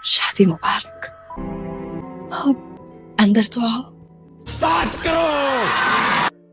शादी मुबारक। आप अंदर तो आओ।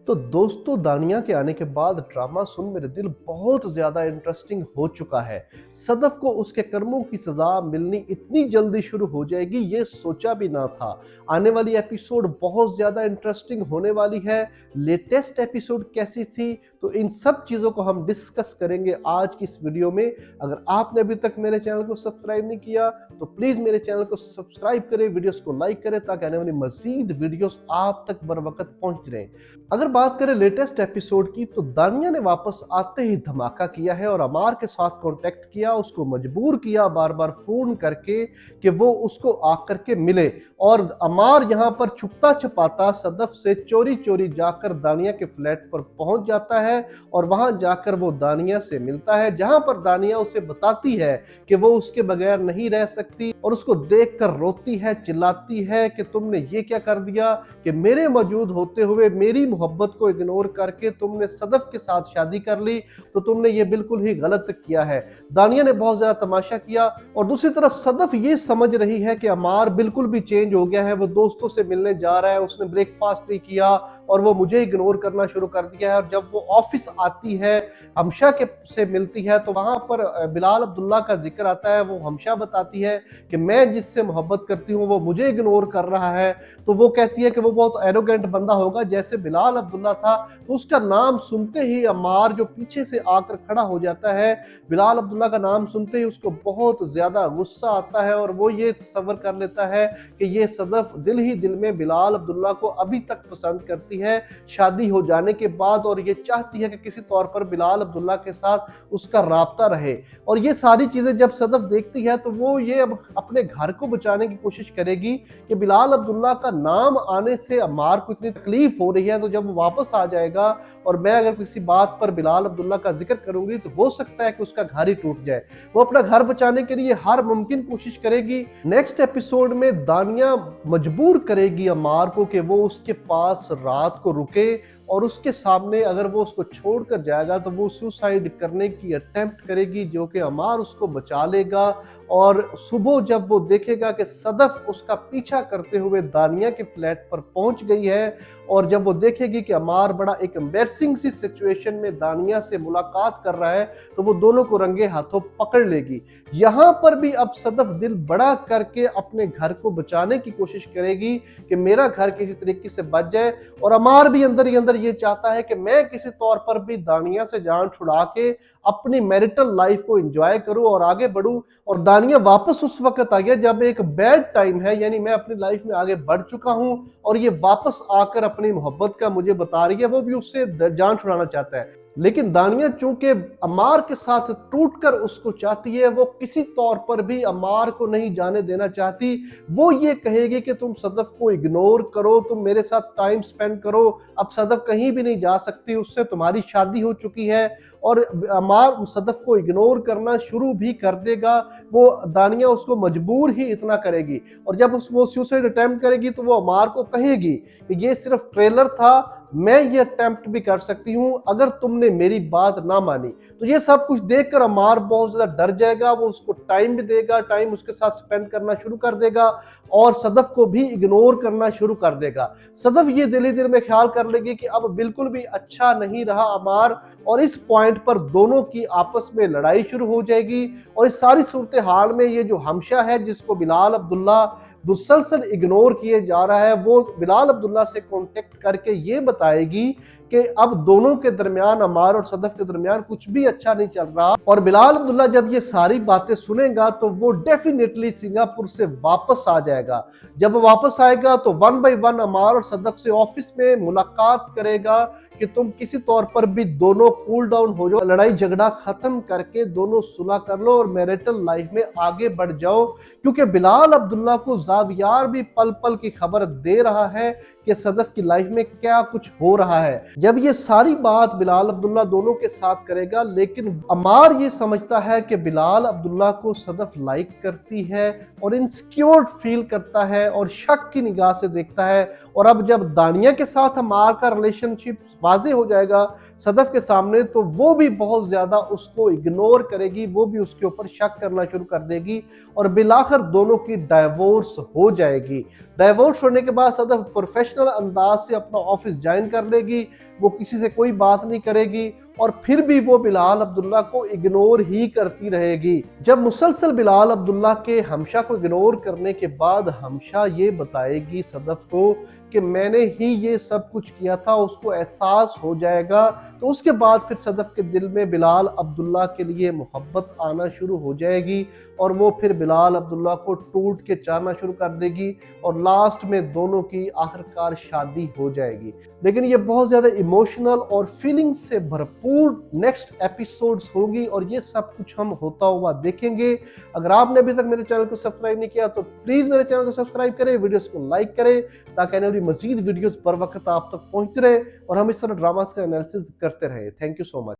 तो दोस्तों, दानिया के आने के बाद ड्रामा सुन मेरे दिल बहुत ज्यादा इंटरेस्टिंग हो चुका है। सदफ को उसके कर्मों की सजा मिलनी इतनी जल्दी शुरू हो जाएगी ये सोचा भी ना था। आने वाली एपिसोड बहुत ज्यादा इंटरेस्टिंग होने वाली है। लेटेस्ट एपिसोड कैसी थी, तो इन सब चीजों को हम डिस्कस करेंगे आज की इस वीडियो में। अगर आपने अभी तक मेरे चैनल को सब्सक्राइब नहीं किया तो प्लीज मेरे चैनल को सब्सक्राइब करें, वीडियोस को लाइक करें ताकि आने वाली मजीद वीडियोस आप तक बर वक्त पहुंच रहे। अगर बात करें लेटेस्ट एपिसोड की, तो दानिया ने वापस आते ही धमाका किया है और अमार के साथ कांटेक्ट किया, उसको मजबूर किया बार बार फोन करके कि वो उसको आकर के मिले। और अमार यहाँ पर छुपता छुपाता सदफ से चोरी चोरी जाकर दानिया के फ्लैट पर पहुंच जाता है और वहां जाकर वो दानिया से मिलता है, जहां पर दानिया उसे बताती है कि वो उसके बगैर नहीं रह सकती और उसको देखकर रोती है, चिल्लाती है कि तुमने ये क्या कर दिया कि मेरे मौजूद होते हुए मेरी मोहब्बत को इग्नोर करके तुमने सदफ के साथ शादी कर ली, तो तुमने ये बिल्कुल ही गलत किया है। दानिया ने बहुत ज्यादा तमाशा किया और दूसरी तरफ सदफ ये समझ रही है कि अमार बिल्कुल भी चेंज हो गया है, वो दोस्तों से मिलने जा रहा है, उसने ब्रेकफास्ट नहीं किया और वो मुझे इग्नोर करना शुरू कर दिया है। और जब वो ऑफिस आती है, हमशा के से मिलती है, तो वहां पर बिलाल अब्दुल्ला का जिक्र आता है। वो हमशा बताती है कि मैं जिससे मोहब्बत करती हूँ वो मुझे इग्नोर कर रहा है। तो वो कहती है कि वो बहुत एरोगेंट बंदा होगा जैसे बिलाल अब्दुल्ला था। तो उसका नाम सुनते ही अमार जो पीछे से आकर खड़ा हो जाता है, बिलाल अब्दुल्ला का नाम सुनते ही उसको बहुत ज्यादा गुस्सा आता है और वो ये तसव्वुर कर लेता है कि ये सदफ दिल ही दिल में बिलाल अब्दुल्ला को अभी तक पसंद करती है शादी हो जाने के बाद, और ये चाहती है कि किसी तौर पर बिलाल अब्दुल्ला के साथ उसका राब्ता रहे। और ये सारी चीजें जब सदफ देखती है तो वो ये अब अपने घर को बचाने की कोशिश करेगी कि बिलाल अब्दुल्ला का नाम आने से अमार को इतनी तकलीफ हो रही है, तो जब वो वापस आ जाएगा और मैं अगर किसी बात पर बिलाल अब्दुल्ला का जिक्र करूंगी तो हो सकता है कि उसका घर ही टूट जाए। वो अपना घर बचाने के लिए हर मुमकिन कोशिश करेगी। नेक्स्ट एपिसोड में दानिया मजबूर करेगी अमार को कि वो उसके पास रात को रुके और उसके सामने अगर वो उसको छोड़कर जाएगा तो वो सुसाइड करने की अटेम्प्ट करेगी, जो कि अमार उसको बचा लेगा। और सुबह जब वो देखेगा कि सदफ उसका पीछा करते हुए दानिया के फ्लैट पर पहुंच गई है और जब वो देखेगी कि अमार बड़ा एक एम्बैरसिंग सी सिचुएशन में दानिया से मुलाकात कर रहा है, तो वो दोनों को रंगे हाथों पकड़ लेगी। यहां पर भी अब सदफ दिल बड़ा करके अपने घर को बचाने की कोशिश करेगी कि मेरा घर किसी तरीके से बच जाए, और अमार भी अंदर ही अंदर ये चाहता है कि मैं किसी तौर पर भी दानिया से जान छुड़ा के अपनी मैरिटल लाइफ को एंजॉय करूं और आगे बढ़ूं। और दानिया वापस उस वक्त आ गया जब एक बैड टाइम है, यानी मैं अपनी लाइफ में आगे बढ़ चुका हूं और ये वापस आकर अपनी मोहब्बत का मुझे बता रही है, वो भी उससे जान छुड़ाना चाहता है। लेकिन दानिया चूंकि अमार के साथ टूटकर उसको चाहती है, वो किसी तौर पर भी अमार को नहीं जाने देना चाहती। वो ये कहेगी कि तुम सदफ को इग्नोर करो, तुम मेरे साथ टाइम स्पेंड करो, अब सदफ कहीं भी नहीं जा सकती, उससे तुम्हारी शादी हो चुकी है। और अमार सदफ को इग्नोर करना शुरू भी कर देगा। वो दानिया उसको मजबूर ही इतना करेगी और जब वो सुसाइड अटेम्प्ट करेगी तो वो अमार को कहेगी कि ये सिर्फ ट्रेलर था, मैं ये अटेम्प्ट भी कर सकती हूं अगर तुमने मेरी बात ना मानी। तो ये सब कुछ देखकर अमार बहुत ज्यादा डर जाएगा, वो उसको टाइम भी देगा, टाइम उसके साथ स्पेंड करना शुरू कर देगा और सदफ को भी इग्नोर करना शुरू कर देगा। सदफ ये दिल ही दिल में ख्याल कर लेगी कि अब बिल्कुल भी अच्छा नहीं रहा अमार, और इस पॉइंट पर दोनों की आपस में लड़ाई शुरू हो जाएगी। और इस सारी सूरत हाल में ये जो हमशा है जिसको बिलाल अब्दुल्ला मुसलसल इग्नोर किए जा रहा है, वो बिलाल अब्दुल्ला से कांटेक्ट करके ये बताएगी कि अब दोनों के दरमियान, अमार और सदफ के दरमियान कुछ भी अच्छा नहीं चल रहा। और बिलाल अब्दुल्ला जब ये सारी बातें सुनेगा तो वो डेफिनेटली सिंगापुर से वापस आ जाएगा। जब वो वापस आएगा तो वन बाय वन अमार और सदफ से ऑफिस में मुलाकात करेगा कि तुम किसी तौर पर भी दोनों कूल डाउन हो जाओ, लड़ाई झगड़ा खत्म करके दोनों सुलह कर लो और मैरिटल लाइफ में आगे बढ़ जाओ। क्योंकि बिलाल अब्दुल्ला को जावियार भी पल पल की खबर दे रहा है कि सदफ की लाइफ में क्या कुछ हो रहा है। जब ये सारी बात बिलाल अब्दुल्ला दोनों के साथ करेगा, लेकिन अमार ये समझता है कि बिलाल अब्दुल्ला को सदफ लाइक करती है और इनसिक्योर फील करता है और शक की निगाह से देखता है। और अब जब दानिया के साथ अमार का रिलेशनशिप वाजे हो जाएगा सदफ के सामने, तो वो भी बहुत ज्यादा उसको इग्नोर करेगी, वो भी उसके ऊपर शक करना शुरू कर देगी और बिलाखिर दोनों की डाइवोर्स हो जाएगी। डाइवोर्स होने के बाद सदफ प्रोफेशनल अंदाज से अपना ऑफिस ज्वाइन कर लेगी, वो किसी से कोई बात नहीं करेगी और फिर भी वो बिलाल अब्दुल्ला को इग्नोर ही करती रहेगी। जब मुसलसल बिलाल अब्दुल्ला के हमशा को इग्नोर करने के बाद हमशा ये बताएगी सदफ को कि मैंने ही ये सब कुछ किया था, उसको एहसास हो जाएगा, तो उसके बाद फिर सदफ के दिल में बिलाल अब्दुल्ला के लिए मोहब्बत आना शुरू हो जाएगी और वो फिर बिलाल अब्दुल्ला को टूट के चाहना शुरू कर देगी और लास्ट में दोनों की आखिरकार शादी हो जाएगी। लेकिन ये बहुत ज़्यादा इमोशनल और फीलिंग्स से भरपूर नेक्स्ट एपिसोड्स होगी और ये सब कुछ हम होता हुआ देखेंगे। अगर आपने अभी तक मेरे चैनल को सब्सक्राइब नहीं किया तो प्लीज़ मेरे चैनल को सब्सक्राइब करें, वीडियोस को लाइक करें ताकि आने वाली मजीद वीडियोस पर वक्त आप तक पहुंच रहे और हम इस तरह ड्रामास का एनालिसिस करते रहे। Thank you so much.